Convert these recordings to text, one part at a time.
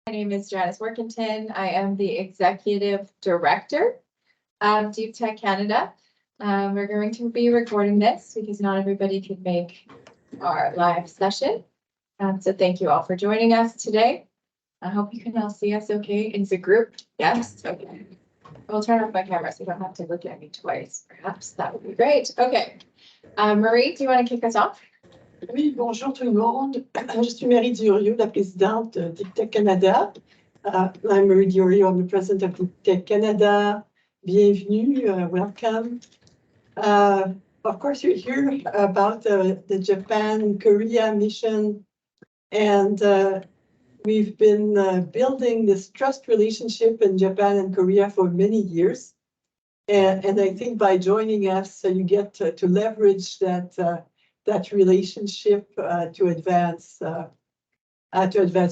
My name is Janice Workington. I am the Executive Director of Deep Tech Canada. We're going to be recording this because not everybody could make our live session. So thank you all for joining us today. I hope you can all see us okay in the group. Yes, okay. I'll turn off my camera so you don't have to look at me twice. Perhaps that would be great. Okay. Marie, do you want to kick us off? Oui, bonjour tout le monde. Je suis Marie Diorio, la présidente de Deep Tech Canada. I'm Marie Diorio, I'm the president of Deep Tech Canada. Bienvenue, welcome. Of course, you hear about the Japan-Korea mission, and we've been building this trust relationship in Japan and Korea for many years. And I think by joining us, you get to leverage that relationship to advance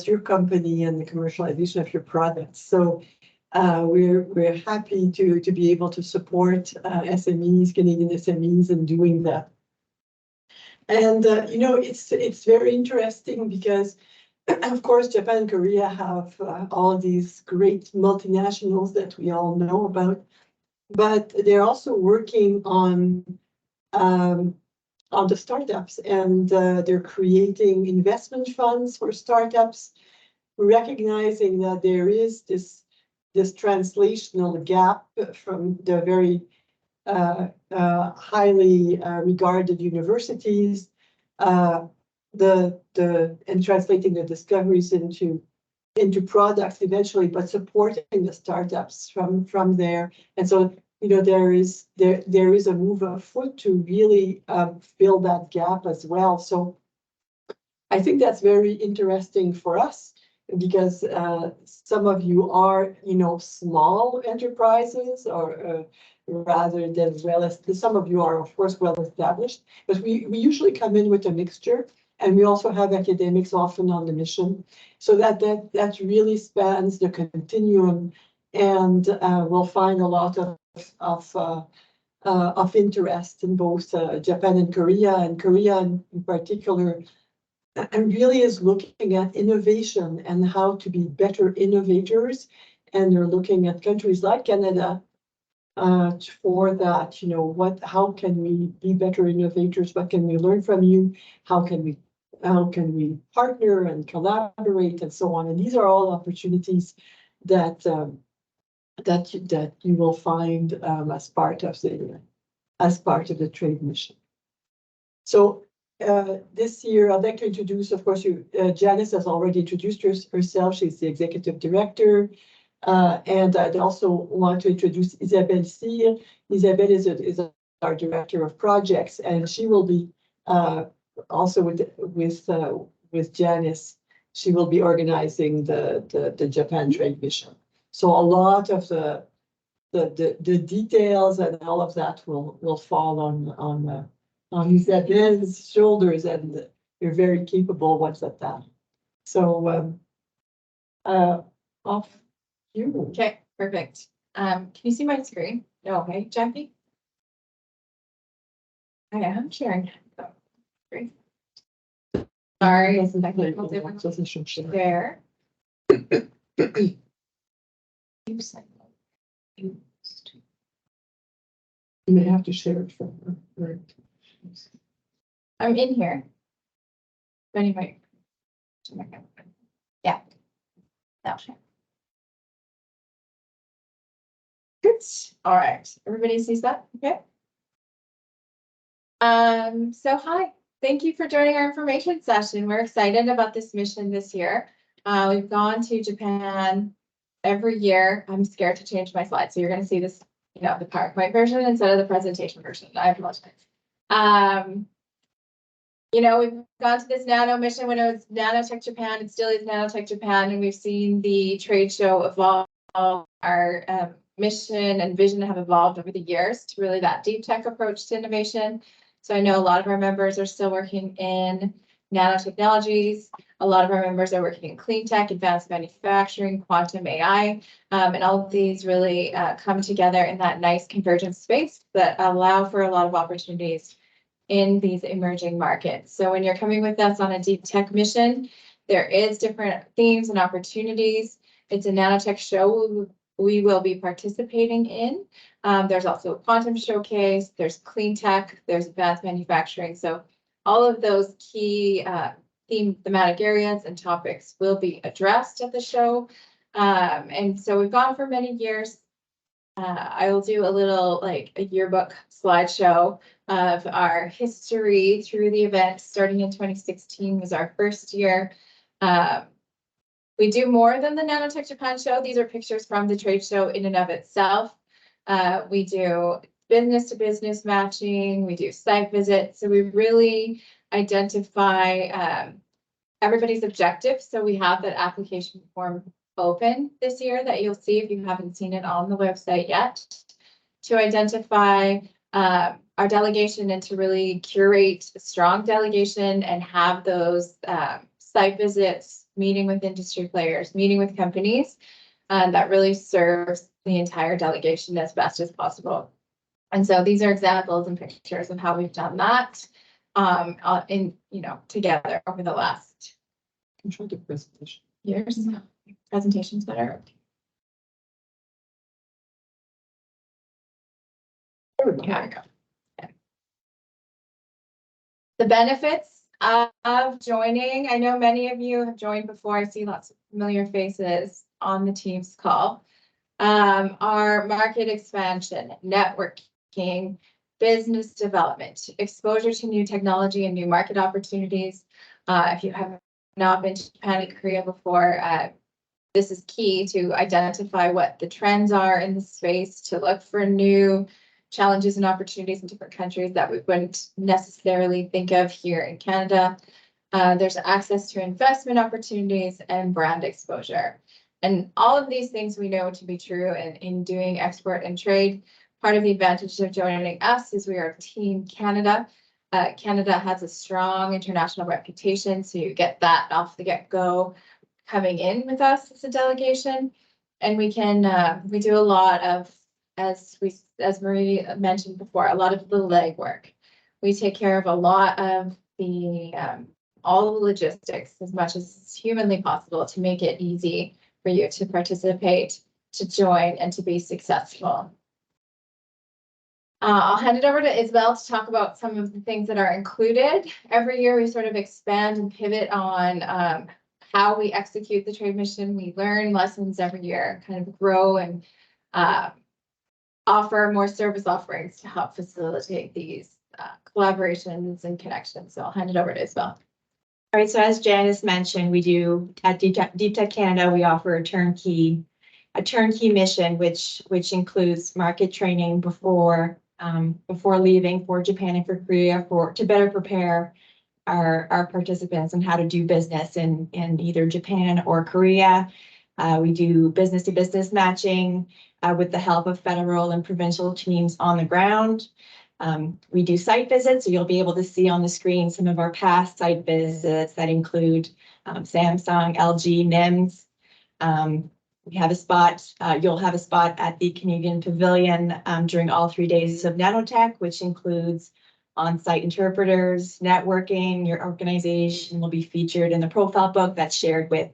your company and the commercialization of your products. So we're happy to be able to support SMEs, Canadian SMEs, in doing that. And it's very interesting because, of course, Japan and Korea have all these great multinationals that we all know about, but they're also working on the startups, and they're creating investment funds for startups, recognizing that there is this translational gap from the very highly regarded universities, and translating the discoveries into products eventually, but supporting the startups from there. And so there is a move afoot to really fill that gap as well. So I think that's very interesting for us because some of you are, small enterprises, or rather than some of you are, of course, well established, but we usually come in with a mixture, and we also have academics often on the mission, so that really spans the continuum, and we'll find a lot of interest in both Japan and Korea in particular, and really is looking at innovation and how to be better innovators. And they're looking at countries like Canada for that. How can we be better innovators? What can we learn from you? How can we partner and collaborate and so on? And these are all opportunities that you will find as part of the trade mission. So this year, I'd like to introduce, of course, Janice has already introduced herself. She's the executive director. And I'd also want to introduce Isabelle Cyr. Isabelle is our director of projects, and she will be also with Janice. She will be organizing the Japan trade mission. So a lot of the details and all of that will fall on Isabelle's shoulders, and you're very capable ones at that. So off you. Okay, perfect. Can you see my screen? No, okay, Jackie? I am sharing. Great. Sorry, it's technical difficulty there. You may have to share it from her. I'm in here. Anyway. Yeah. Now share. Good. All right. Everybody sees that? Okay. So hi. Thank you for joining our information session. We're excited about this mission this year. We've gone to Japan every year. I'm scared to change my slide, so you're going to see this, the PowerPoint version instead of the presentation version. I apologize. We've gone to this nano mission when it was Nanotech Japan. It still is Nanotech Japan, and we've seen the trade show evolve. Our mission and vision have evolved over the years to really that deep tech approach to innovation. So I know a lot of our members are still working in nanotechnologies. A lot of our members are working in clean tech, advanced manufacturing, quantum AI, and all of these really come together in that nice convergence space that allow for a lot of opportunities in these emerging markets. So when you're coming with us on a deep tech mission, There is different themes and opportunities. It's a nanotech show we will be participating in. There's also a quantum showcase, there's clean tech, there's advanced manufacturing. So all of those key thematic areas and topics will be addressed at the show. And so we've gone for many years. I will do a little like a yearbook slideshow of our history through the event. Starting in 2016 was our first year. We do more than the Nanotech Japan show. These are pictures from the trade show in and of itself. We do business to business matching. We do site visits. So we really identify everybody's objectives. So we have that application form open this year that you'll see if you haven't seen it on the website yet, to identify our delegation and to really curate a strong delegation and have those site visits, meeting with industry players, meeting with companies, that really serves the entire delegation as best as possible. And so these are examples and pictures of how we've done that together over the last Control the presentation. years. Presentation's better. There we go. There we go. Yeah. The benefits of joining. I know many of you have joined before. I see lots of familiar faces on the Teams call. Our market expansion, networking, business development, exposure to new technology and new market opportunities. If you have not been to Japan and Korea before, this is key to identify what the trends are in the space, to look for new challenges and opportunities in different countries that we wouldn't necessarily think of here in Canada. There's access to investment opportunities and brand exposure. And all of these things we know to be true in doing export and trade. Part of the advantage of joining us is we are Team Canada. Canada has a strong international reputation, so you get that off the get-go coming in with us as a delegation. And we can we do a lot of, as Marie mentioned before, a lot of the legwork. We take care of a lot of the all the logistics as much as it's humanly possible to make it easy for you to participate, to join, and to be successful. I'll hand it over to Isabel to talk about some of the things that are included. Every year we sort of expand and pivot on how we execute the trade mission. We learn lessons every year, kind of grow and offer more service offerings to help facilitate these collaborations and connections. So I'll hand it over to Isabel. All right, so as Janice mentioned, we do at Deep Tech Canada, we offer a turnkey mission, which includes market training before leaving for Japan and for Korea to better prepare our participants on how to do business in either Japan or Korea. We do business to business matching with the help of federal and provincial teams on the ground. We do site visits, so you'll be able to see on the screen some of our past site visits that include Samsung, LG, NIMS. We have a spot, you'll have a spot at the Canadian Pavilion during all 3 days of Nanotech, which includes on-site interpreters, networking. Your organization will be featured in the profile book that's shared with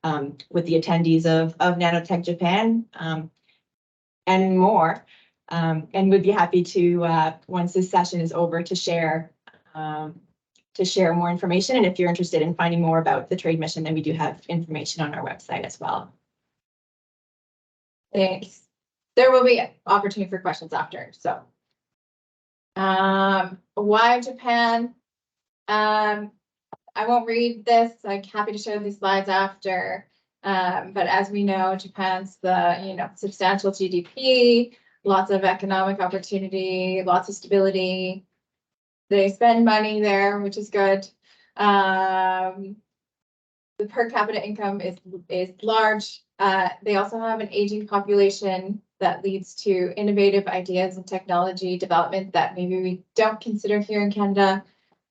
the attendees of Nanotech Japan, and more. And we'd be happy to, once this session is over, to share more information. And if you're interested in finding more about the trade mission, then we do have information on our website as well. Thanks. There will be opportunity for questions after. So, why Japan? I won't read this. I'm happy to show these slides after. But as we know, Japan's the substantial GDP, lots of economic opportunity, lots of stability. They spend money there, which is good. The per capita income is large. They also have an aging population that leads to innovative ideas and technology development that maybe we don't consider here in Canada,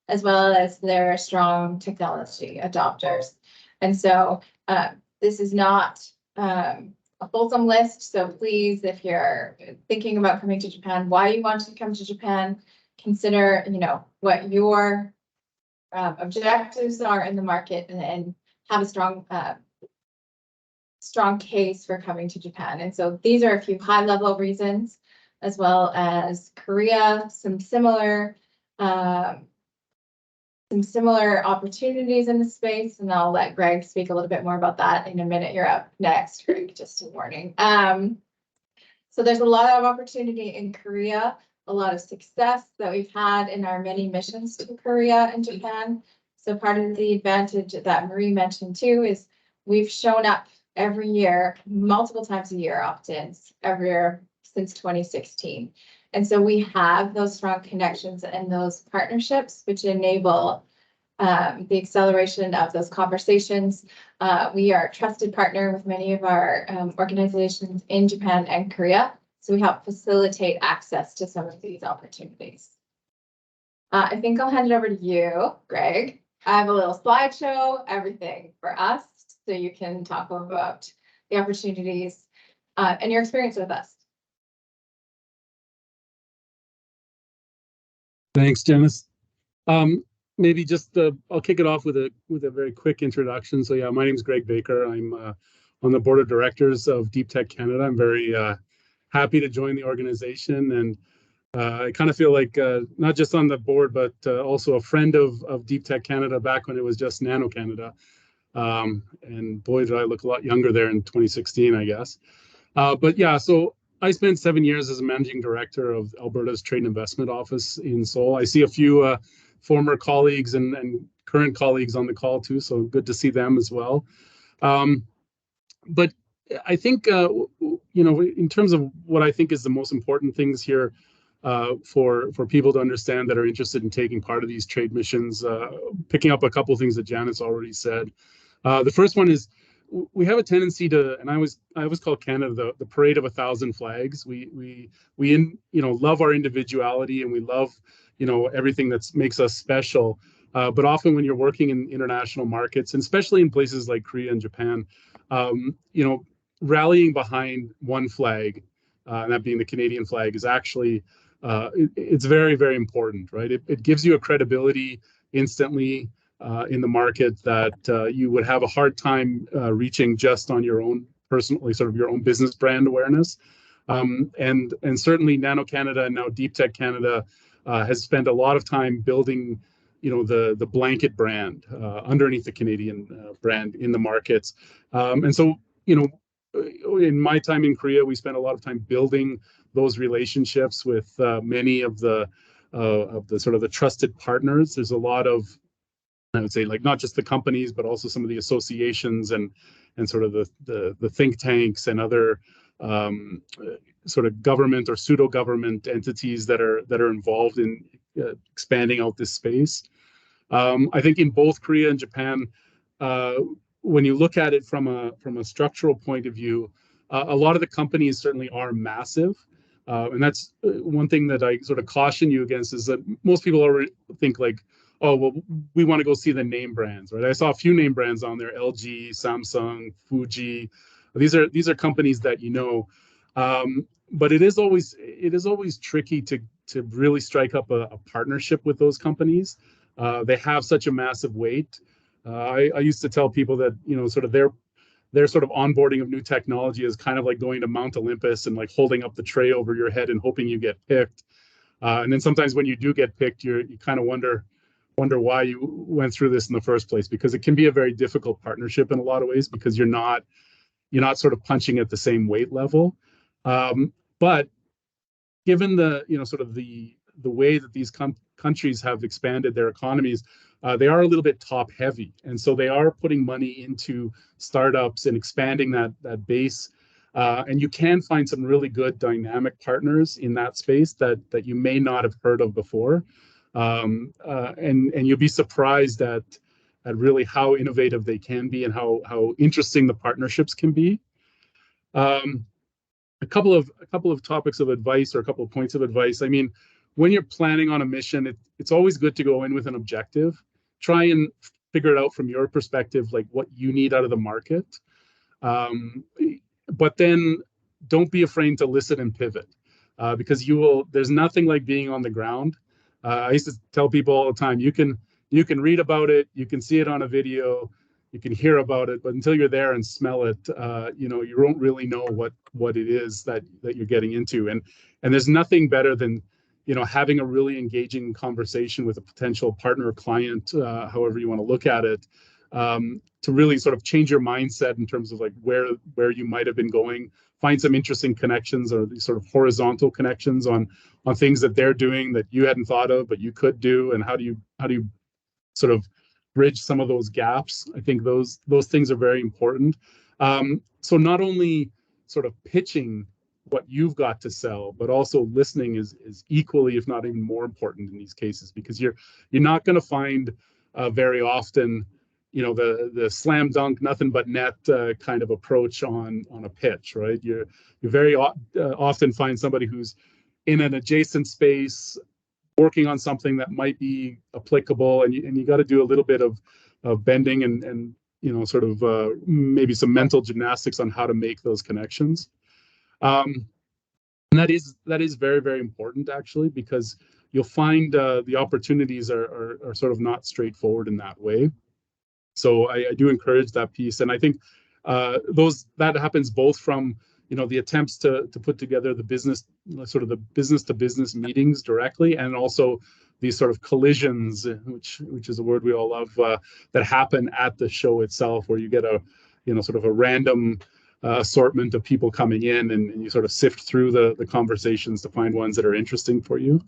as well as their strong technology adopters. And so this is not a fulsome list. So please, if you're thinking about coming to Japan, why you want to come to Japan, consider what your objectives are in the market, and have a strong case for coming to Japan. And so these are a few high level reasons, as well as Korea, some similar opportunities in the space. And I'll let Greg speak a little bit more about that in a minute. You're up next, Greg, just a warning. So there's a lot of opportunity in Korea, a lot of success that we've had in our many missions to Korea and Japan. So part of the advantage that Marie mentioned too is we've shown up every year, multiple times a year, often every year since 2016. And so we have those strong connections and those partnerships, which enable the acceleration of those conversations. We are a trusted partner with many of our organizations in Japan and Korea. So we help facilitate access to some of these opportunities. I think I'll hand it over to you, Greg. I have a little slideshow, everything for us, so you can talk about the opportunities and your experience with us. Thanks, Janice. Maybe just I'll kick it off with a very quick introduction. So yeah, my name is Greg Baker. I'm on the board of directors of Deep Tech Canada. I'm very happy to join the organization, and I kind of feel like not just on the board, but also a friend of Deep Tech Canada back when it was just Nano Canada. And boy, did I look a lot younger there in 2016, I guess. But yeah, so I spent 7 years as a managing director of Alberta's Trade and Investment Office in Seoul. I see a few former colleagues and current colleagues on the call too, so good to see them as well. But I think, in terms of what I think is the most important things here for people to understand that are interested in taking part of these trade missions, picking up a couple of things that Janet's already said. The first one is we have a tendency to, and I always call Canada the parade of 1,000 flags. We love our individuality, and we love everything that makes us special. But often when you're working in international markets, and especially in places like Korea and Japan, rallying behind one flag, and that being the Canadian flag, is actually it's very, very important, right? It gives you a credibility instantly in the market that you would have a hard time reaching just on your own personally, sort of your own business brand awareness. And certainly Nano Canada and now Deep Tech Canada has spent a lot of time building, the blanket brand underneath the Canadian brand in the markets. And so, in my time in Korea, we spent a lot of time building those relationships with many of the sort of the trusted partners. There's a lot of, I would say, like not just the companies, but also some of the associations and sort of the think tanks and other sort of government or pseudo government entities that are involved in expanding out this space. I think in both Korea and Japan, when you look at it from a structural point of view, a lot of the companies certainly are massive. And that's one thing that I sort of caution you against, is that most people already think like, oh, well, we want to go see the name brands, right? I saw a few name brands on there: LG, Samsung, Fuji. These are companies that but it is always tricky to really strike up a partnership with those companies. They have such a massive weight. I used to tell people that sort of their sort of onboarding of new technology is kind of like going to Mount Olympus and like holding up the tray over your head and hoping you get picked. And then sometimes when you do get picked, you kind of wonder why you went through this in the first place, because it can be a very difficult partnership in a lot of ways, because you're not sort of punching at the same weight level. But given the sort of the way that these countries have expanded their economies, they are a little bit top heavy, and so they are putting money into startups and expanding that base. And you can find some really good dynamic partners in that space that you may not have heard of before. And you'll be surprised at really how innovative they can be and how interesting the partnerships can be. A couple of topics of advice, or a couple of points of advice. I mean, when you're planning on a mission, it's always good to go in with an objective. Try and figure it out from your perspective, like what you need out of the market. But then don't be afraid to listen and pivot, because there's nothing like being on the ground. I used to tell people all the time, you can read about it, you can see it on a video, you can hear about it, but until you're there and smell it, you know, you won't really know what it is that you're getting into. And there's nothing better than, you know, having a really engaging conversation with a potential partner or client, however you want to look at it, to really sort of change your mindset in terms of like where you might have been going, find some interesting connections or these sort of horizontal connections on things that they're doing that you hadn't thought of but you could do, and how do you sort of bridge some of those gaps. I think those things are very important. So not only sort of pitching what you've got to sell, but also listening is equally, if not even more important in these cases, because you're not going to find very often, you know, the slam dunk, nothing but net kind of approach on a pitch, right? You very often find somebody who's in an adjacent space, working on something that might be applicable, and you got to do a little bit of bending and you know, sort of maybe some mental gymnastics on how to make those connections. And that is very, very important, actually, because you'll find the opportunities are sort of not straightforward in that way. So I do encourage that piece, and I think that happens both from, you know, the attempts to put together the business to business meetings directly, and also these sort of collisions, which is a word we all love, that happen at the show itself, where you get a, you know, sort of a random assortment of people coming in, and you sort of sift through the conversations to find ones that are interesting for you.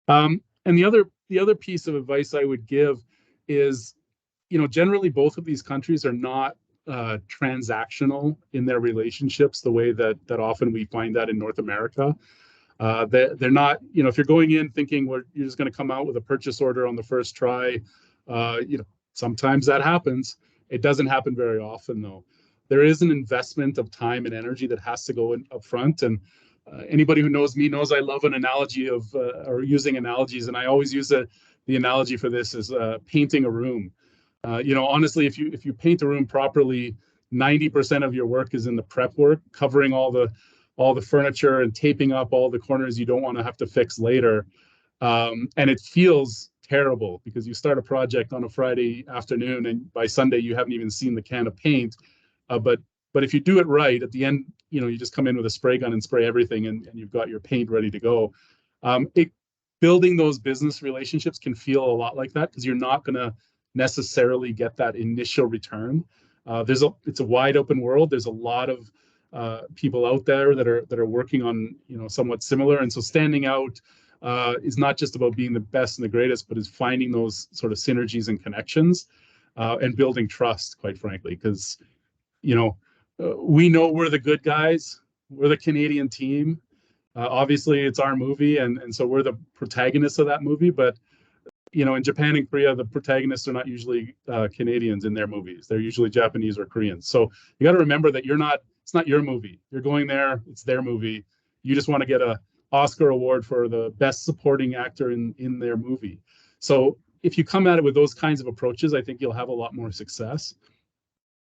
And the other piece of advice I would give is, you know, generally both of these countries are not transactional in their relationships the way that often we find that in North America. They're not, you know, if you're going in thinking, well, you're just going to come out with a purchase order on the first try, you know, sometimes that happens. It doesn't happen very often, though. There is an investment of time and energy that has to go in up front. And anybody who knows me knows I love an analogy of, or using analogies. And I always use the analogy for this is painting a room. You know, honestly, if you paint a room properly, 90% of your work is in the prep work, covering all the furniture and taping up all the corners you don't want to have to fix later. And it feels terrible because you start a project on a Friday afternoon and by Sunday you haven't even seen the can of paint. But if you do it right, at the end, you know, you just come in with a spray gun and spray everything, and you've got your paint ready to go. Building those business relationships can feel a lot like that, because you're not going to necessarily get that initial return. It's a wide open world. There's a lot of people out there that are working on, you know, somewhat similar, and so standing out is not just about being the best and the greatest, but is finding those sort of synergies and connections, and building trust, quite frankly, because, you know, we know we're the good guys. We're the Canadian team. Obviously, it's our movie, and so we're the protagonists of that movie. But, you know, in Japan and Korea, the protagonists are not usually Canadians in their movies. They're usually Japanese or Koreans. So you got to remember that it's not your movie. You're going there. It's their movie. You just want to get a Oscar award for the best supporting actor in their movie. So if you come at it with those kinds of approaches, I think you'll have a lot more success.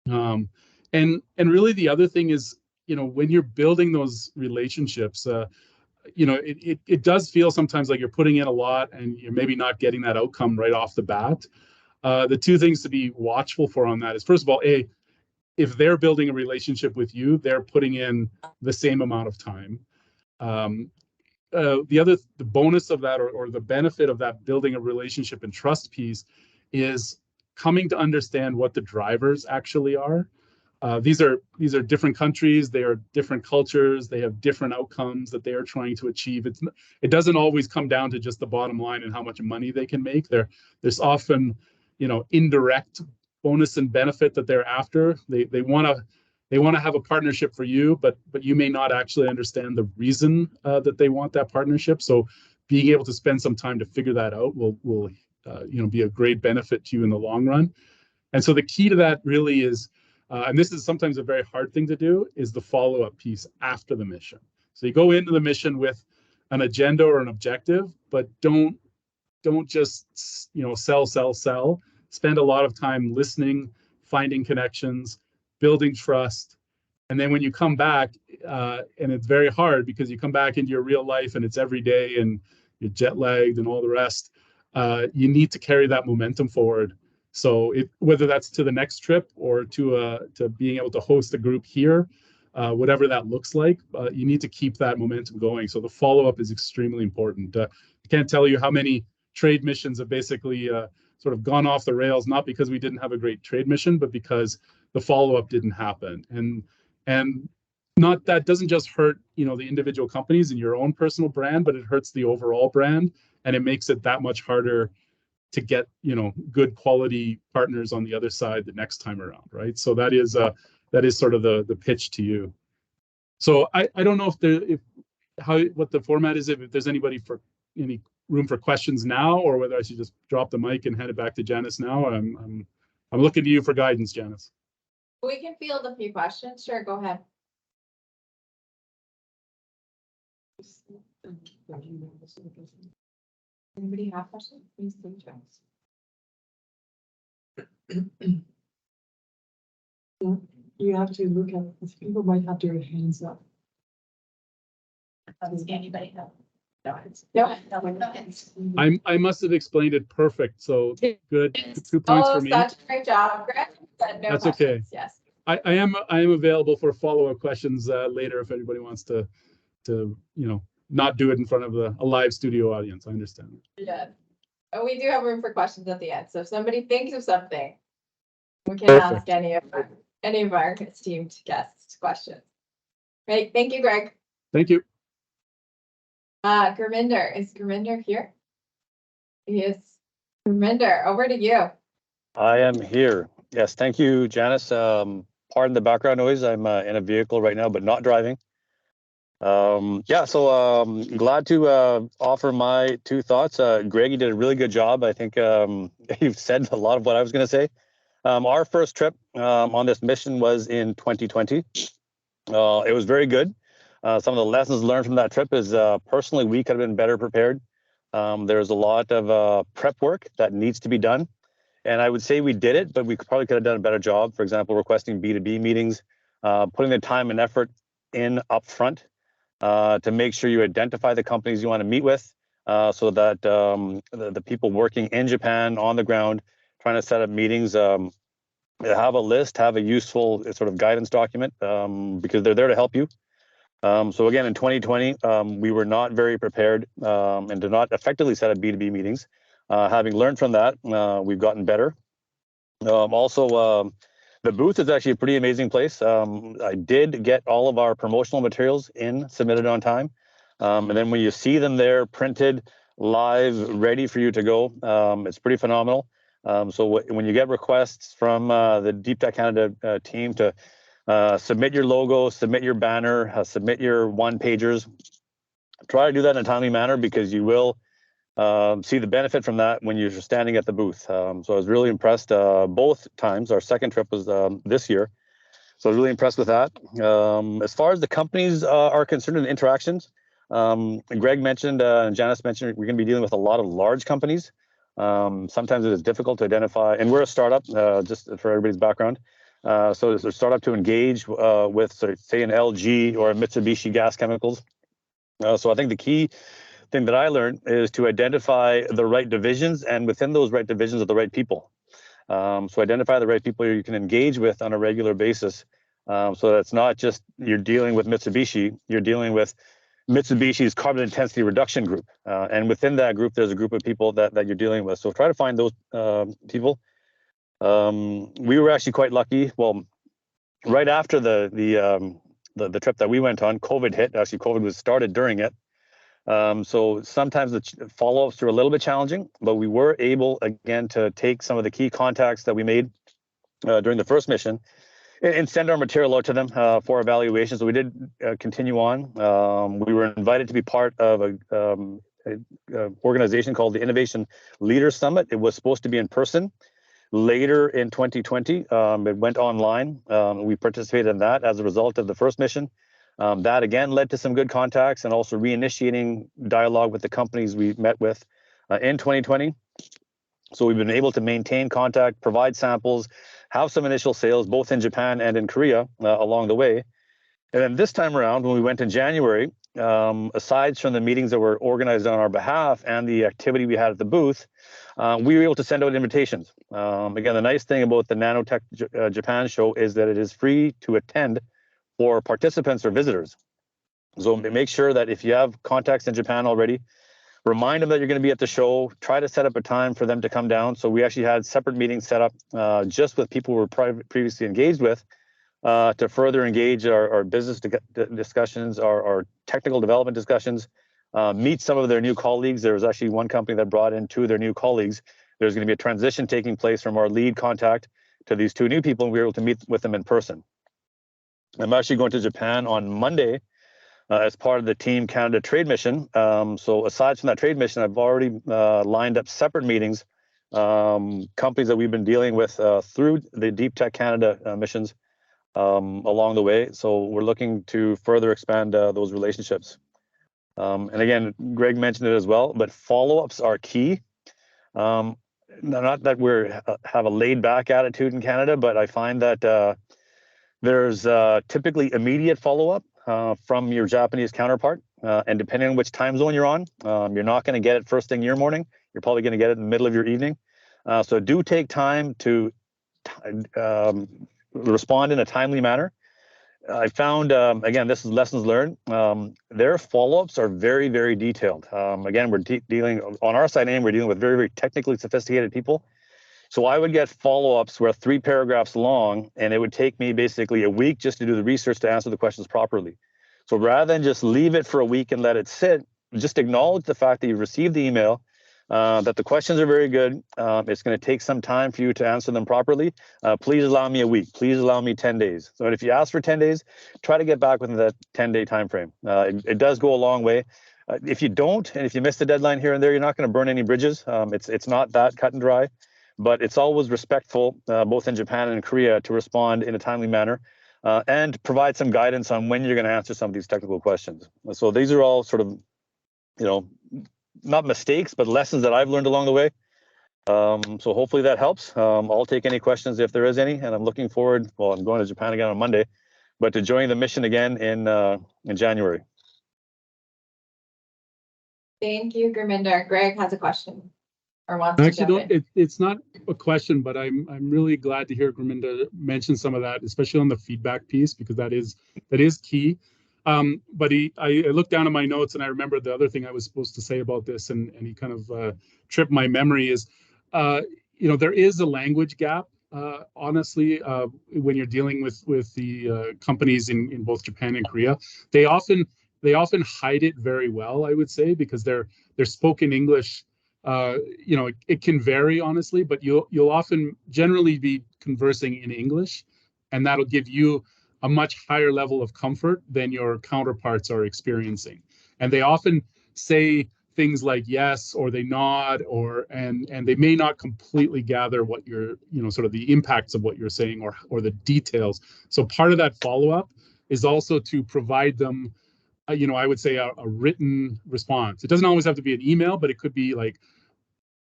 And really the other thing is, you know, when you're building those relationships, you know, it does feel sometimes like you're putting in a lot and you're maybe not getting that outcome right off the bat. The two things to be watchful for on that is, first of all, if they're building a relationship with you, they're putting in the same amount of time. The bonus of that, or the benefit of that building a relationship and trust piece, is coming to understand what the drivers actually are. These are different countries. They are different cultures. They have different outcomes that they are trying to achieve. It doesn't always come down to just the bottom line and how much money they can make. There's often, you know, indirect bonus and benefit that they're after. They want to have a partnership for you, but you may not actually understand the reason that they want that partnership. So being able to spend some time to figure that out will you know, be a great benefit to you in the long run. And so the key to that really is, and this is sometimes a very hard thing to do, is the follow-up piece after the mission. So you go into the mission with an agenda or an objective, but don't just, you know, sell. Spend a lot of time listening, finding connections, building trust. And then when you come back, and it's very hard because you come back into your real life and it's every day and you're jet lagged and all the rest, you need to carry that momentum forward So whether that's to the next trip or to being able to host a group here, whatever that looks like, you need to keep that momentum going. So the follow-up is extremely important. I can't tell you how many trade missions have basically sort of gone off the rails, not because we didn't have a great trade mission, but because the follow-up didn't happen. And not that doesn't just hurt, you know, the individual companies and your own personal brand, but it hurts the overall brand, and it makes it that much harder to get, you know, good quality partners on the other side the next time around, right? So that is sort of the pitch to you. So I don't know what the format is, if there's any room for questions now, or whether I should just drop the mic and hand it back to Janice now. I'm looking to you for guidance, Janice. We can field a few questions. Sure, go ahead. Anybody have questions? Please do join. You have to look at, people might have their hands up. Does anybody have? I must have explained it perfect. So good. 2 points for me. Such a great job, Greg. No That's questions. okay. Yes. I am available for follow-up questions later if anybody wants to you know, not do it in front of a live studio audience. I understand. Yeah. And we do have room for questions at the end. So if somebody thinks of something, we can Perfect. ask any of our esteemed guests questions. Great. Thank you, Greg. Thank you. Gurminder, is Gurminder here? He is. Gurminder, over to you. I am here. Yes, thank you, Janice. Pardon the background noise. I'm in a vehicle right now, but not driving. Yeah, so glad to offer my 2 thoughts. Greg, you did a really good job. I think you've said a lot of what I was going to say. Our first trip on this mission was in 2020. It was very good. Some of the lessons learned from that trip is personally, we could have been better prepared. There's a lot of prep work that needs to be done. And I would say we did it, but we probably could have done a better job. For example, requesting B2B meetings, putting the time and effort in upfront to make sure you identify the companies you want to meet with, so that the people working in Japan on the ground, trying to set up meetings, have a list, have a useful sort of guidance document, because they're there to help you. So again, in 2020, we were not very prepared and did not effectively set up B2B meetings. Having learned from that, we've gotten better. Also, the booth is actually a pretty amazing place. I did get all of our promotional materials submitted on time. And then when you see them there printed, live, ready for you to go, it's pretty phenomenal. So when you get requests from the Deep Tech Canada team to submit your logo, submit your banner, submit your one-pagers, try to do that in a timely manner, because you will see the benefit from that when you're standing at the booth. So I was really impressed both times. Our second trip was this year. So I was really impressed with that. As far as the companies are concerned and interactions, Greg mentioned and Janice mentioned, we're going to be dealing with a lot of large companies. Sometimes it is difficult to identify, and we're a startup, just for everybody's background. So it's a startup to engage with, say, an LG or a Mitsubishi Gas Chemicals. So I think the key thing that I learned is to identify the right divisions, and within those right divisions are the right people. So identify the right people you can engage with on a regular basis. So that's not just you're dealing with Mitsubishi, you're dealing with Mitsubishi's carbon intensity reduction group. And within that group, there's a group of people that you're dealing with. So try to find those people. We were actually quite lucky. Well, right after the trip that we went on, COVID hit. Actually, COVID was started during it. So sometimes the follow-ups are a little bit challenging, but we were able, again, to take some of the key contacts that we made during the first mission and send our material out to them for evaluation. So we did continue on. We were invited to be part of a organization called the Innovation Leaders Summit. It was supposed to be in person. Later in 2020, it went online. We participated in that as a result of the first mission. That again led to some good contacts and also reinitiating dialogue with the companies we met with in 2020. So we've been able to maintain contact, provide samples, have some initial sales, both in Japan and in Korea along the way. And then this time around, when we went in January, aside from the meetings that were organized on our behalf and the activity we had at the booth, we were able to send out invitations. Again, the nice thing about the Nanotech Japan show is that it is free to attend for participants or visitors. So make sure that if you have contacts in Japan already, remind them that you're going to be at the show. Try to set up a time for them to come down. So we actually had separate meetings set up just with people we were previously engaged with to further engage our business discussions, our technical development discussions, meet some of their new colleagues. There was actually one company that brought in 2 of their new colleagues. There's going to be a transition taking place from our lead contact to these 2 new people, and we were able to meet with them in person. I'm actually going to Japan on Monday as part of the Team Canada trade mission. So aside from that trade mission, I've already lined up separate meetings, companies that we've been dealing with through the Deep Tech Canada missions along the way. So we're looking to further expand those relationships. And again, Greg mentioned it as well, but follow-ups are key. Not that we have a laid-back attitude in Canada, but I find that there's typically immediate follow-up from your Japanese counterpart. And depending on which time zone you're on, you're not going to get it first thing in your morning. You're probably going to get it in the middle of your evening. So do take time to respond in a timely manner. I found, again, this is lessons learned. Their follow-ups are very, very detailed. Again, we're dealing on our side, and we're dealing with very, very technically sophisticated people. So I would get follow-ups where 3 paragraphs long, and it would take me basically a week just to do the research to answer the questions properly. So rather than just leave it for a week and let it sit, just acknowledge the fact that you received the email, that the questions are very good. It's going to take some time for you to answer them properly. Please allow me a week. Please allow me 10 days. So if you ask for 10 days, try to get back within that 10-day time frame. It does go a long way. If you don't, and if you miss the deadline here and there, you're not going to burn any bridges. It's not that cut and dry, but it's always respectful, both in Japan and in Korea, to respond in a timely manner and provide some guidance on when you're going to answer some of these technical questions. So these are all sort of, not mistakes, but lessons that I've learned along the way. So hopefully that helps. I'll take any questions if there is any, and I'm looking forward. Well, I'm going to Japan again on Monday, but to join the mission again in January. Thank you, Gurminder. Greg has a question or wants to Actually, jump in. it's not a question, but I'm really glad to hear Gurminder mention some of that, especially on the feedback piece, because that is key. But I looked down at my notes and I remember the other thing I was supposed to say about this, and he kind of tripped my memory is, there is a language gap. Honestly, when you're dealing with the companies in both Japan and Korea, they often hide it very well, I would say, because they're spoken English. It can vary, honestly, but you'll often generally be conversing in English, and that'll give you a much higher level of comfort than your counterparts are experiencing. And they often say things like yes, or they nod, and they may not completely gather what you're, sort of the impacts of what you're saying or the details. So part of that follow-up is also to provide them, I would say a written response. It doesn't always have to be an email, but it could be like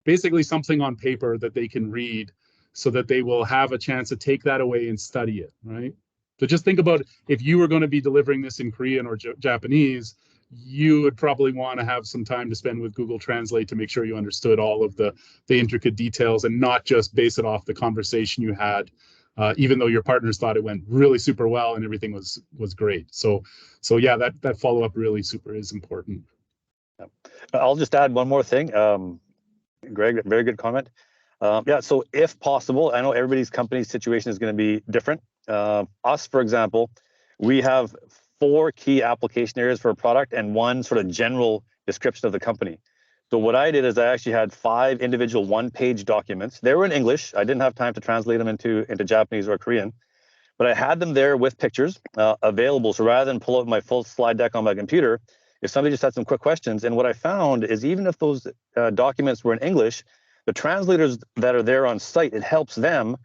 basically something on paper that they can read so that they will have a chance to take that away and study it, right? So just think about if you were going to be delivering this in Korean or Japanese, you would probably want to have some time to spend with Google Translate to make sure you understood all of the intricate details and not just base it off the conversation you had, even though your partners thought it went really super well and everything was great. So yeah, that follow-up really is important. I'll just add one more thing. Greg, very good comment. So if possible, I know everybody's company situation is going to be different. Us, for example, we have 4 key application areas for a product and 1 sort of general description of the company. So what I did is I actually had 5 individual 1-page documents. They were in English. I didn't have time to translate them into Japanese or Korean, but I had them there with pictures available. So rather than pull out my full slide deck on my computer, if somebody just had some quick questions, and what I found is even if those documents were in English, the translators that are there on site, it helps them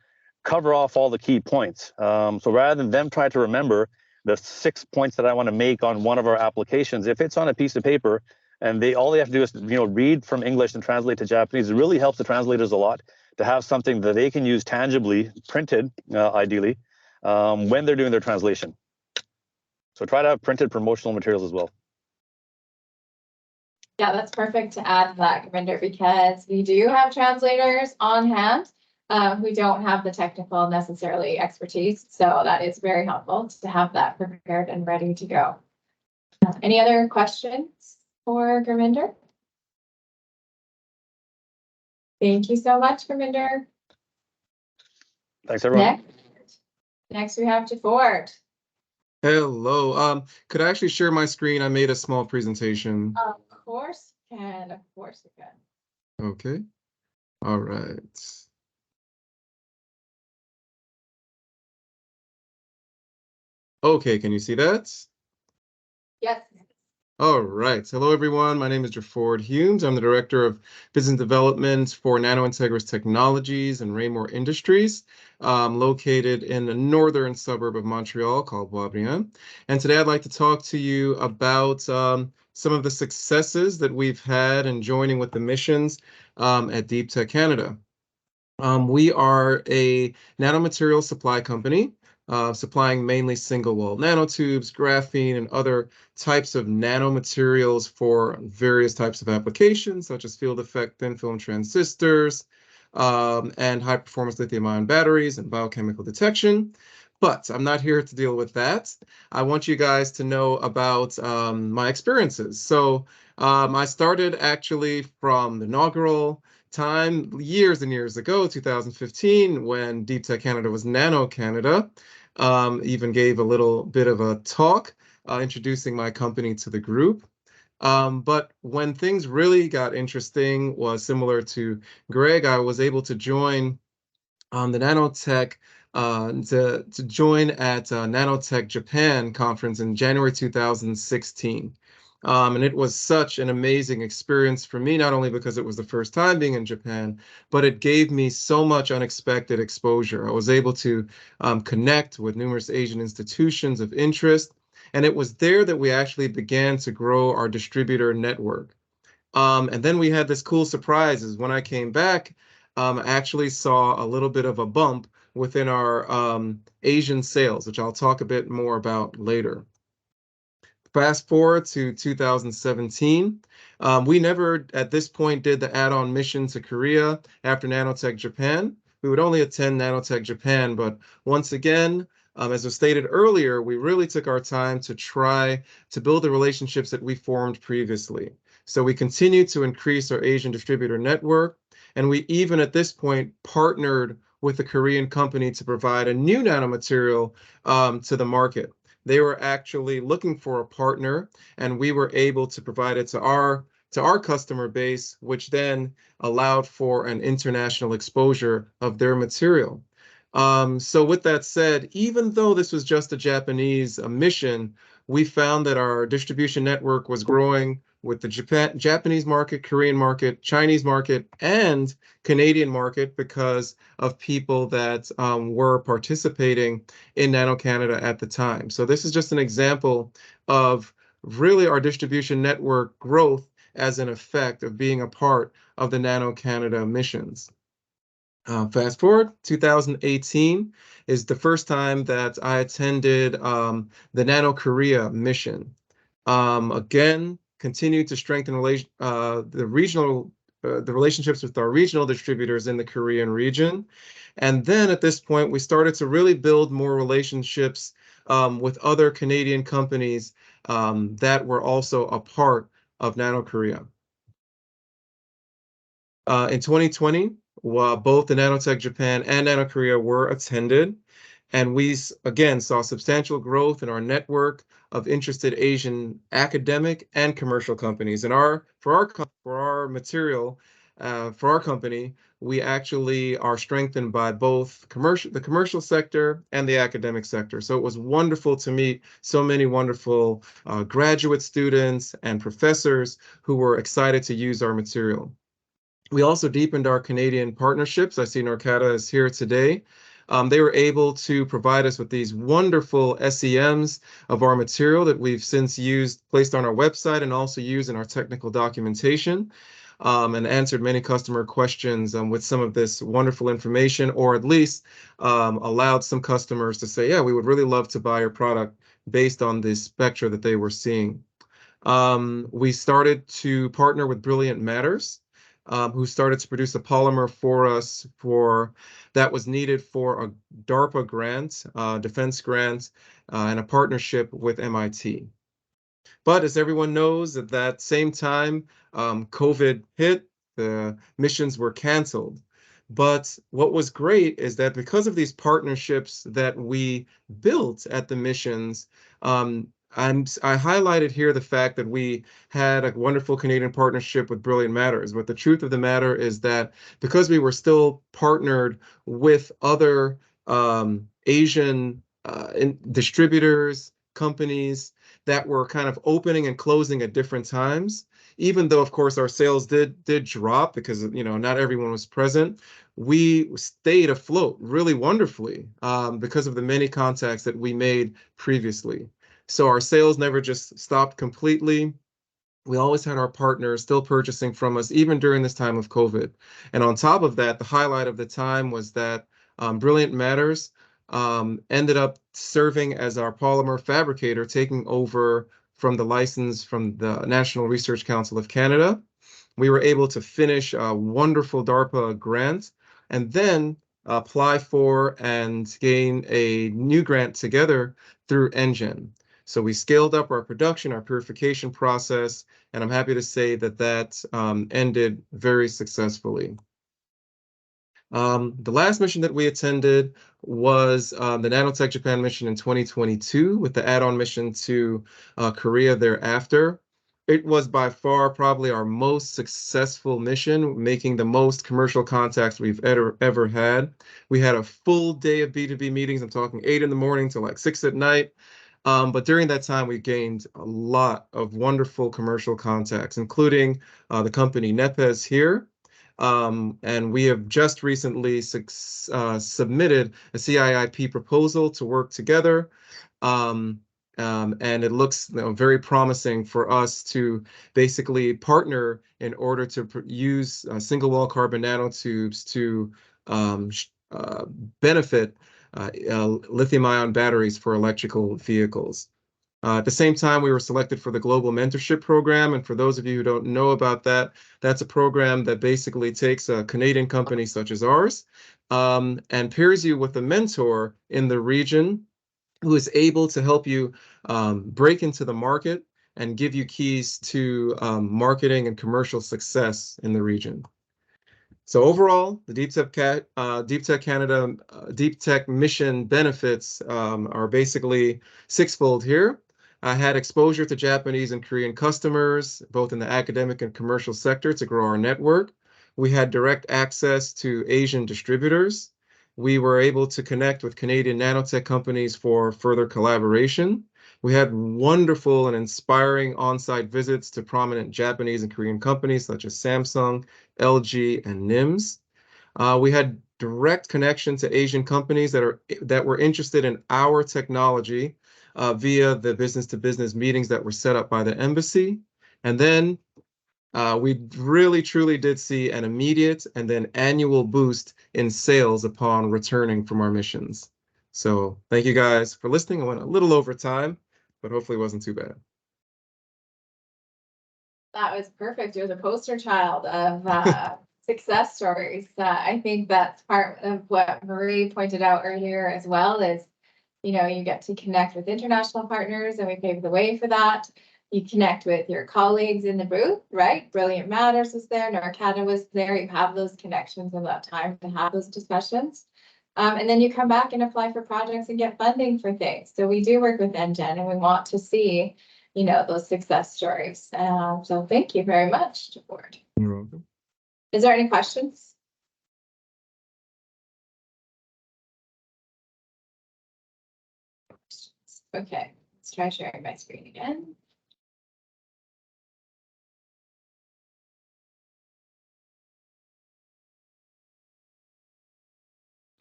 cover off all the key points. So rather than them try to remember the 6 points that I want to make on one of our applications, if it's on a piece of paper and all they have to do is read from English and translate to Japanese, it really helps the translators a lot to have something that they can use tangibly, printed ideally, when they're doing their translation. So try to have printed promotional materials as well. Yeah, that's perfect to add to that, Gurinder, because we do have translators on hand who don't have the technical necessarily expertise. So that is very helpful to have that prepared and ready to go. Any other questions for Gurinder? Thank you so much, Gurinder. Thanks, everyone. Next we have Ford. Hello. Could I actually share my screen? I made a small presentation. Of course can. Of course we can. Okay. All right. Okay, can you see that? Yes. All right. Hello, everyone. My name is Ford Humes. I'm the Director of Business Development for NanoIntegrous Technologies and Raymore Industries, located in the northern suburb of Montreal called Boisbriand. And today I'd like to talk to you about some of the successes that we've had in joining with the missions at Deep Tech Canada. We are a nanomaterial supply company, supplying mainly single-wall nanotubes, graphene, and other types of nanomaterials for various types of applications, such as field effect thin film transistors, and high-performance lithium-ion batteries and biochemical detection. But I'm not here to deal with that. I want you guys to know about my experiences. So I started actually from the inaugural time years and years ago, 2015, when Deep Tech Canada was Nano Canada. Even gave a little bit of a talk introducing my company to the group. But when things really got interesting was similar to Greg, I was able to join the Nanotech to join at Nanotech Japan conference in January 2016. And it was such an amazing experience for me, not only because it was the first time being in Japan, but it gave me so much unexpected exposure. I was able to connect with numerous Asian institutions of interest, and it was there that we actually began to grow our distributor network. And then we had this cool surprise is when I came back, I actually saw a little bit of a bump within our Asian sales, which I'll talk a bit more about later. Fast forward to 2017. We never, at this point, did the add-on mission to Korea after Nanotech Japan. We would only attend Nanotech Japan, but once again, as was stated earlier, we really took our time to try to build the relationships that we formed previously. So we continued to increase our Asian distributor network, and we even at this point partnered with a Korean company to provide a new nanomaterial to the market. They were actually looking for a partner, and we were able to provide it to our customer base, which then allowed for an international exposure of their material. So with that said, even though this was just a Japanese mission, we found that our distribution network was growing with the Japanese market, Korean market, Chinese market, and Canadian market because of people that were participating in Nano Canada at the time. So this is just an example of really our distribution network growth as an effect of being a part of the Nano Canada missions. Fast forward, 2018 is the first time that I attended the Nano Korea mission. Again, continue to strengthen the relationships with our regional distributors in the Korean region. And then at this point, we started to really build more relationships with other Canadian companies that were also a part of Nano Korea. In 2020, both the Nanotech Japan and Nano Korea were attended, and we again saw substantial growth in our network of interested Asian academic and commercial companies. And for our material, for our company, we actually are strengthened by both the commercial sector and the academic sector. So it was wonderful to meet so many wonderful graduate students and professors who were excited to use our material. We also deepened our Canadian partnerships. I see Norcata is here today. They were able to provide us with these wonderful SEMs of our material that we've since placed on our website and also used in our technical documentation, and answered many customer questions with some of this wonderful information, or at least allowed some customers to say, yeah, we would really love to buy your product based on the spectra that they were seeing. We started to partner with Brilliant Matters, who started to produce a polymer for us that was needed for a DARPA grant, defense grant, and a partnership with MIT. But as everyone knows, at that same time, COVID hit, the missions were canceled. But what was great is that because of these partnerships that we built at the missions, I highlighted here the fact that we had a wonderful Canadian partnership with Brilliant Matters. But the truth of the matter is that because we were still partnered with other Asian distributors, companies that were kind of opening and closing at different times, even though of course our sales did drop because not everyone was present, we stayed afloat really wonderfully because of the many contacts that we made previously. So our sales never just stopped completely. We always had our partners still purchasing from us, even during this time of COVID. And on top of that, the highlight of the time was that Brilliant Matters ended up serving as our polymer fabricator, taking over from the license from the National Research Council of Canada. We were able to finish a wonderful DARPA grant and then apply for and gain a new grant together through NGen. So we scaled up our production, our purification process, and I'm happy to say that that ended very successfully. The last mission that we attended was the Nanotech Japan mission in 2022 with the add-on mission to Korea thereafter. It was by far probably our most successful mission, making the most commercial contacts we've ever had. We had a full day of B2B meetings. I'm talking 8 in the morning to like 6 at night. But during that time, we gained a lot of wonderful commercial contacts, including the company Nepes here. And we have just recently submitted a CIIP proposal to work together. And it looks very promising for us to basically partner in order to use single wall carbon nanotubes to benefit lithium-ion batteries for electrical vehicles. At the same time, we were selected for the Global Mentorship Program. And for those of you who don't know about that, that's a program that basically takes a Canadian company such as ours and pairs you with a mentor in the region who is able to help you break into the market and give you keys to marketing and commercial success in the region. So overall, the Deep Tech Canada Deep Tech mission benefits are basically sixfold here. I had exposure to Japanese and Korean customers, both in the academic and commercial sector, to grow our network. We had direct access to Asian distributors. We were able to connect with Canadian nanotech companies for further collaboration. We had wonderful and inspiring on-site visits to prominent Japanese and Korean companies such as Samsung, LG, and NIMS. We had direct connection to Asian companies that were interested in our technology via the business-to-business meetings that were set up by the embassy. And then we really, truly did see an immediate and then annual boost in sales upon returning from our missions. So thank you guys for listening. I went a little over time, but hopefully it wasn't too bad. That was perfect. You're the poster child of success stories. I think that's part of what Marie pointed out earlier as well is, you get to connect with international partners and we paved the way for that. You connect with your colleagues in the booth, right? Brilliant Matters was there, Norcata was there. You have those connections and that time to have those discussions. And then you come back and apply for projects and get funding for things. So we do work with NGen and we want to see, those success stories. So thank you very much, Ford. You're welcome. Is there any questions? Okay, let's try sharing my screen again.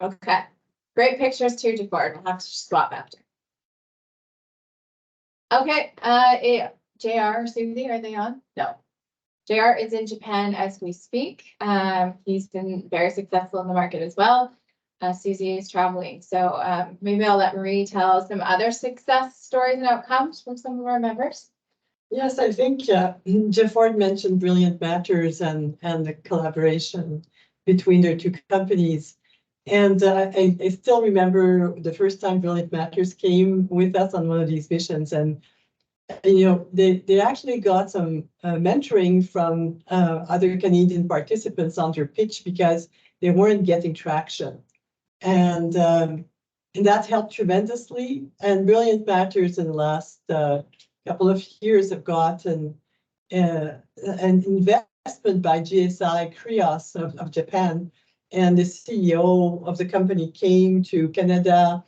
Okay, great pictures too, Ford. We'll have to swap after. Okay, JR, Susie, are they on? No. JR is in Japan as we speak. He's been very successful in the market as well. Susie is traveling. So maybe I'll let Marie tell some other success stories and outcomes from some of our members. Yes, I think Jeff Ford mentioned Brilliant Matters and the collaboration between their two companies. And I still remember the first time Brilliant Matters came with us on one of these missions. And, they actually got some mentoring from other Canadian participants on their pitch because they weren't getting traction. And that helped tremendously. And Brilliant Matters in the last couple of years have gotten an investment by GSI Krios of Japan. And the CEO of the company came to Canada,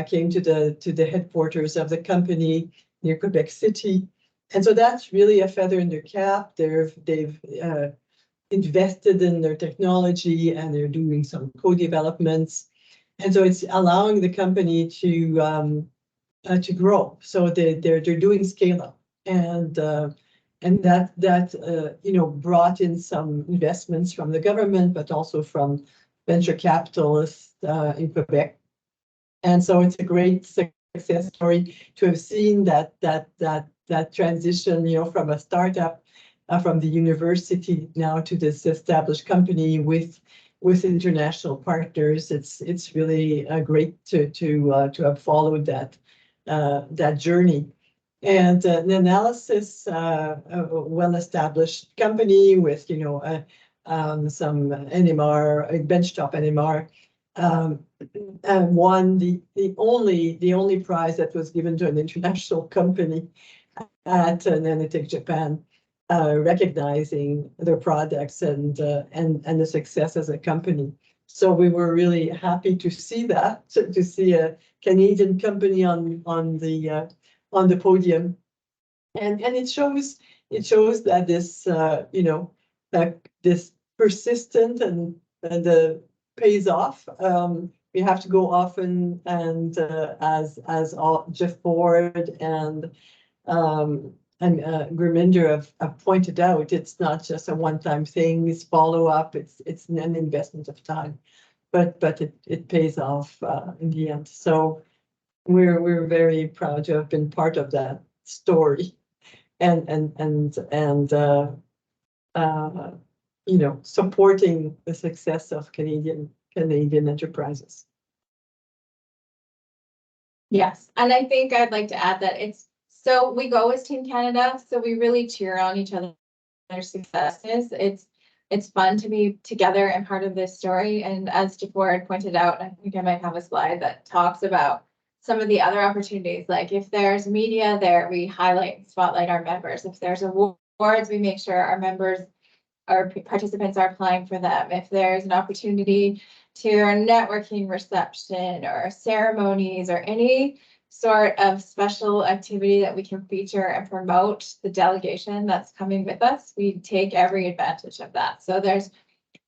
came to the headquarters of the company near Quebec City. And so that's really a feather in their cap. They've invested in their technology and they're doing some co-developments. And so it's allowing the company to grow. So they're doing scale up, and that brought in some investments from the government, but also from venture capitalists in Quebec. And so it's a great success story to have seen that transition, from a startup from the university now to this established company with international partners. It's really great to have followed that journey. And an analysis, a well-established company with some NMR, a benchtop NMR, and won the only prize that was given to an international company at Nanotech Japan, recognizing their products and the success as a company. So we were really happy to see that, to see a Canadian company on the podium, and it shows that this this persistent and pays off. We have to go often, and as all Jeff Ford and Gurminder have pointed out, it's not just a one-time thing. It's follow-up. It's an investment of time, but it pays off in the end. So we're very proud to have been part of that story, and supporting the success of Canadian enterprises. Yes, and I think I'd like to add that so we go as Team Canada, so we really cheer on each other's successes. It's fun to be together and part of this story. And as DeFord pointed out, I think I might have a slide that talks about some of the other opportunities. Like if there's media there, we highlight, spotlight our members. If there's awards, we make sure our members, our participants are applying for them. If there's an opportunity to a networking reception or ceremonies or any sort of special activity that we can feature and promote the delegation that's coming with us, we take every advantage of that. So there's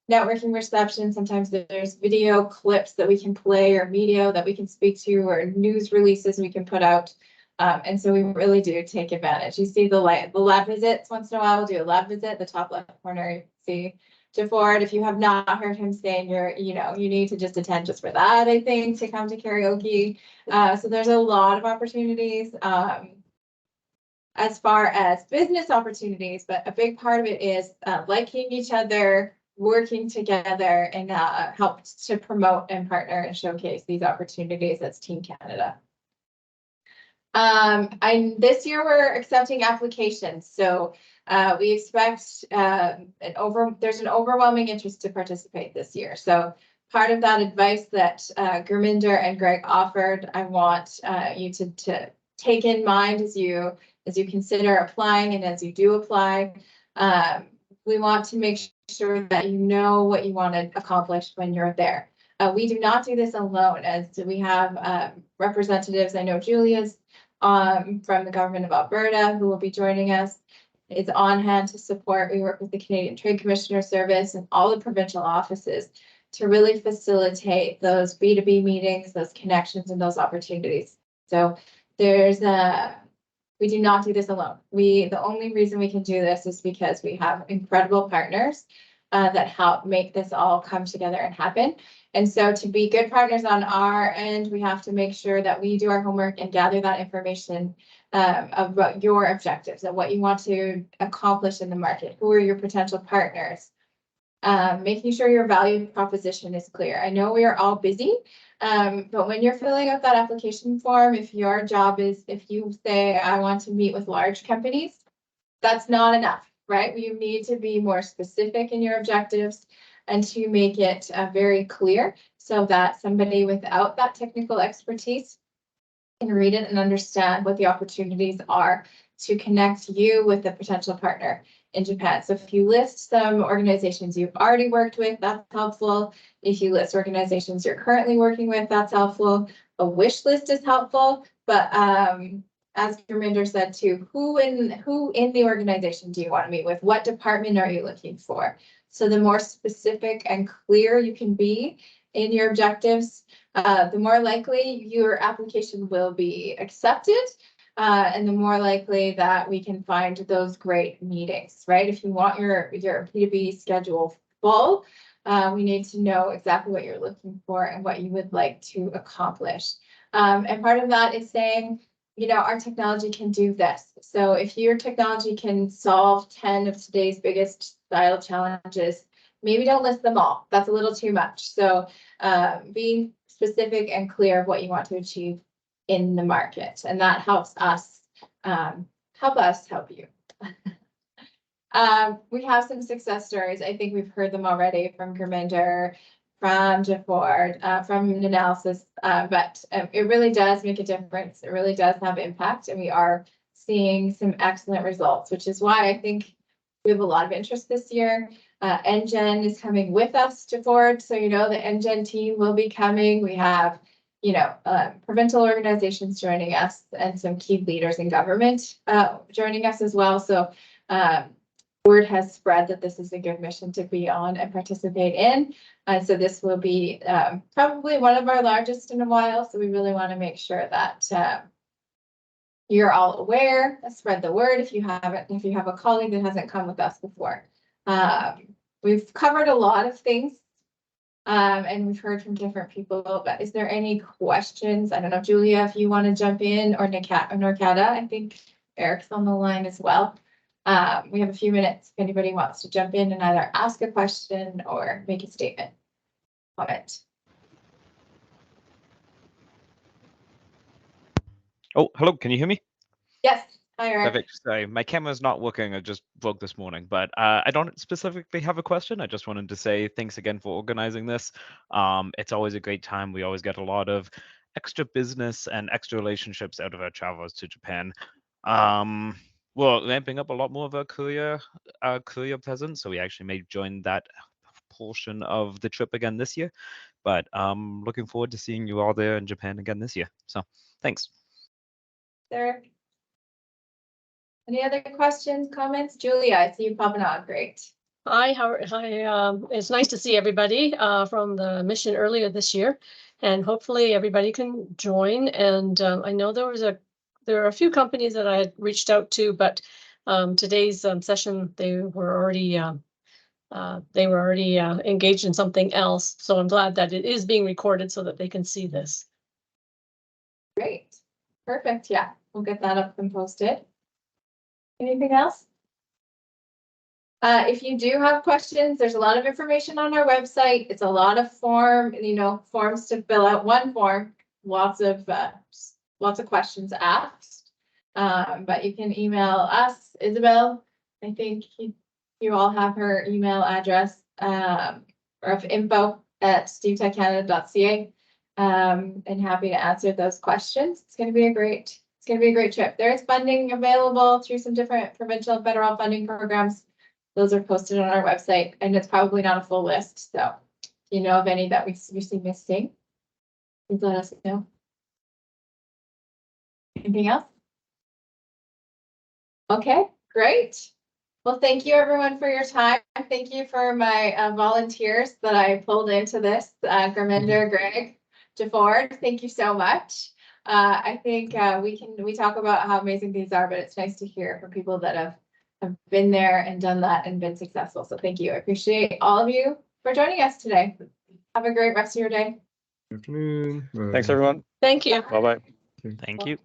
networking reception. Sometimes there's video clips that we can play or media that we can speak to or news releases we can put out. And so we really do take advantage. You see the lab visits once in a while. We'll do a lab visit. The top left corner, you see DeFord. If you have not heard him saying you need to just attend just for that, I think, to come to karaoke. So there's a lot of opportunities as far as business opportunities, but a big part of it is liking each other, working together, and helped to promote and partner and showcase these opportunities as Team Canada. This year we're accepting applications, so we expect there's an overwhelming interest to participate this year. So part of that advice that Gurminder and Greg offered, I want you to take in mind as you consider applying, and as you do apply. We want to make sure that you know what you want to accomplish when you're there. We do not do this alone, as we have representatives. I know Julia's from the government of Alberta who will be joining us. It's on hand to support. We work with the Canadian Trade Commissioner Service and all the provincial offices to really facilitate those B2B meetings, those connections, and those opportunities. So we do not do this alone. The only reason we can do this is because we have incredible partners. that help make this all come together and happen. And so to be good partners on our end, we have to make sure that we do our homework and gather that information of what your objectives and what you want to accomplish in the market. Who are your potential partners? Making sure your value proposition is clear. I know we are all busy, but when you're filling out that application form, if your job is, if you say, I want to meet with large companies, that's not enough, right? You need to be more specific in your objectives and to make it very clear so that somebody without that technical expertise can read it and understand what the opportunities are to connect you with a potential partner in Japan. So if you list some organizations you've already worked with, that's helpful. If you list organizations you're currently working with, that's helpful. A wish list is helpful, but as Gurminder said too, who in the organization do you want to meet with? What department are you looking for? So the more specific and clear you can be in your objectives, the more likely your application will be accepted. And the more likely that we can find those great meetings, right? If you want your B2B schedule full, we need to know exactly what you're looking for and what you would like to accomplish. And part of that is saying, you know, our technology can do this. So if your technology can solve 10 of today's biggest style challenges, maybe don't list them all. That's a little too much. So being specific and clear of what you want to achieve in the market, and that helps us help you. We have some success stories. I think we've heard them already from Gurminder, from Jaford, from an analysis, but it really does make a difference. It really does have impact, and we are seeing some excellent results, which is why I think we have a lot of interest this year. NGen is coming with us, Jaford, so you know the NGen team will be coming. We have, you know, provincial organizations joining us and some key leaders in government joining us as well. So word has spread that this is a good mission to be on and participate in. So this will be probably one of our largest in a while. So we really want to make sure that you're all aware, spread the word if you haven't, if you have a colleague that hasn't come with us before. We've covered a lot of things. And we've heard from different people, but is there any questions? I don't know, Julia, if you want to jump in, or Norcada, I think Eric's on the line as well. We have a few minutes if anybody wants to jump in and either ask a question or make a statement, comment. Oh, hello, can you hear me? Yes, hi Eric. Perfect. Sorry, my camera's not working. I just broke this morning, but I don't specifically have a question. I just wanted to say thanks again for organizing this. It's always a great time. We always get a lot of extra business and extra relationships out of our travels to Japan. We're ramping up a lot more of our career presence, so we actually may join that portion of the trip again this year. But looking forward to seeing you all there in Japan again this year. So thanks. Eric. Any other questions, comments? Julia, I see you popping on. Great. Hi, it's nice to see everybody from the mission earlier this year, and hopefully everybody can join. And I know there are a few companies that I had reached out to, but today's session they were already engaged in something else. So I'm glad that it is being recorded so that they can see this. Great, perfect. Yeah, we'll get that up and posted. Anything else? If you do have questions, there's a lot of information on our website. It's a lot of forms to fill out. One form, lots of questions asked. But you can email us, Isabel. I think you all have her email address of info@stevetechcanada.ca. And happy to answer those questions. It's going to be a great trip. There is funding available through some different provincial and federal funding programs. Those are posted on our website, and it's probably not a full list. So if you know of any that we see missing, please let us know. Anything else? Okay, great. Well, thank you everyone for your time. Thank you for my volunteers that I pulled into this, Gurminder, Greg, Jaford. Thank you so much. I think we talk about how amazing these are, but it's nice to hear from people that have have been there and done that and been successful. So thank you. I appreciate all of you for joining us today. Have a great rest of your day. Afternoon. Thanks, everyone. Thank you. Bye-bye. Thank you.